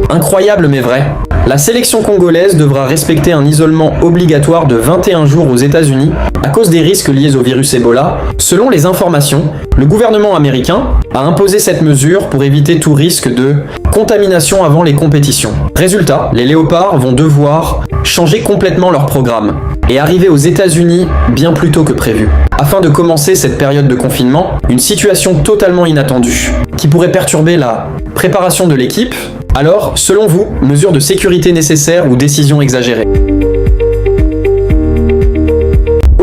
Incroyable mais vrai. La sélection congolaise devra respecter un isolement obligatoire de 21 jours aux États-Unis à cause des risques liés au virus Ebola. Selon les informations, le gouvernement américain a imposé cette mesure pour éviter tout risque de contamination avant les compétitions. Résultat, les Léopards vont devoir changer complètement leur programme et arriver aux États-Unis bien plus tôt que prévu, afin de commencer cette période de confinement, une situation totalement inattendue, qui pourrait perturber la préparation de l'équipe. Alors, selon vous, mesures de sécurité nécessaires ou décisions exagérées?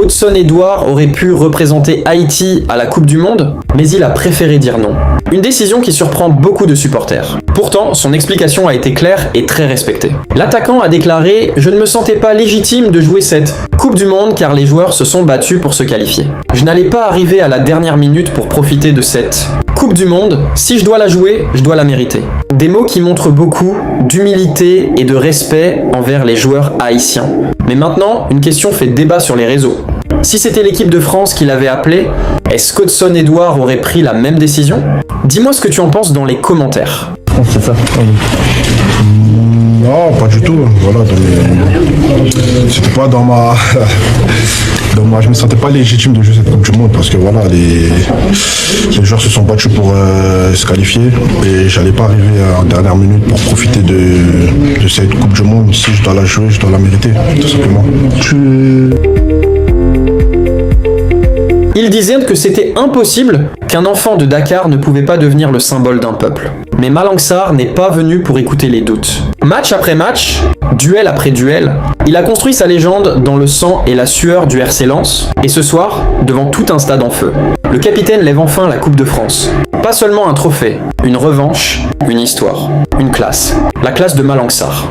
Hudson Edouard aurait pu représenter Haïti à la Coupe du Monde, mais il a préféré dire non. Une décision qui surprend beaucoup de supporters. Pourtant, son explication a été claire et très respectée. L'attaquant a déclaré « Je ne me sentais pas légitime de jouer cette Coupe du Monde car les joueurs se sont battus pour se qualifier. Je n'allais pas arriver à la dernière minute pour profiter de cette Coupe du Monde. Si je dois la jouer, je dois la mériter. » Des mots qui montrent beaucoup d'humilité et de respect envers les joueurs haïtiens. Mais maintenant, une question fait débat sur les réseaux. Si c'était l'équipe de France qui l'avait appelé, est-ce qu'Hudson Edouard aurait pris la même décision? Dis-moi ce que tu en penses dans les commentaires. C'est ça. Oui. Non, pas du tout. Voilà, c'était pas dans ma... je me sentais pas légitime de jouer cette Coupe du Monde parce que voilà, les joueurs se sont battus pour se qualifier et j'allais pas arriver en dernière minute pour profiter de cette Coupe du Monde. Si je dois la jouer, je dois la mériter, tout simplement. Il disait que c'était impossible qu'un enfant de Dakar ne pouvait pas devenir le symbole d'un peuple. Mais Malang Sarr n'est pas venu pour écouter les doutes. Match après match, duel après duel, il a construit sa légende dans le sang et la sueur du RC Lens. Et ce soir, devant tout un stade en feu, le capitaine lève enfin la Coupe de France. Pas seulement un trophée, une revanche, une histoire, une classe. La classe de Malang Sarr.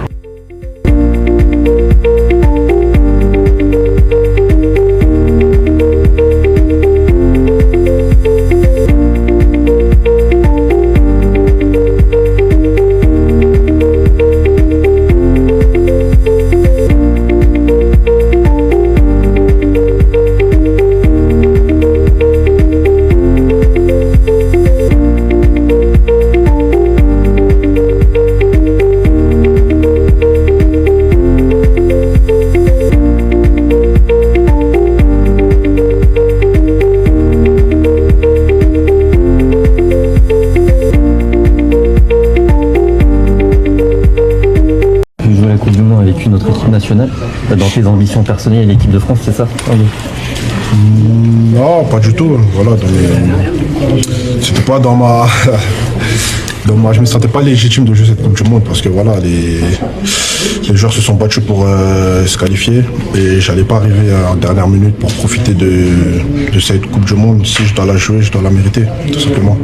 La Coupe du Monde avec une autre équipe nationale, dans tes ambitions personnelles et l'équipe de France, c'est ça? Oui. Non, pas du tout. Voilà, c'était pas dans ma... je me sentais pas légitime de jouer cette Coupe du Monde parce que voilà, les joueurs se sont battus pour se qualifier et j'allais pas arriver en dernière minute pour profiter de cette Coupe du Monde. Si je dois la jouer, je dois la mériter, tout simplement.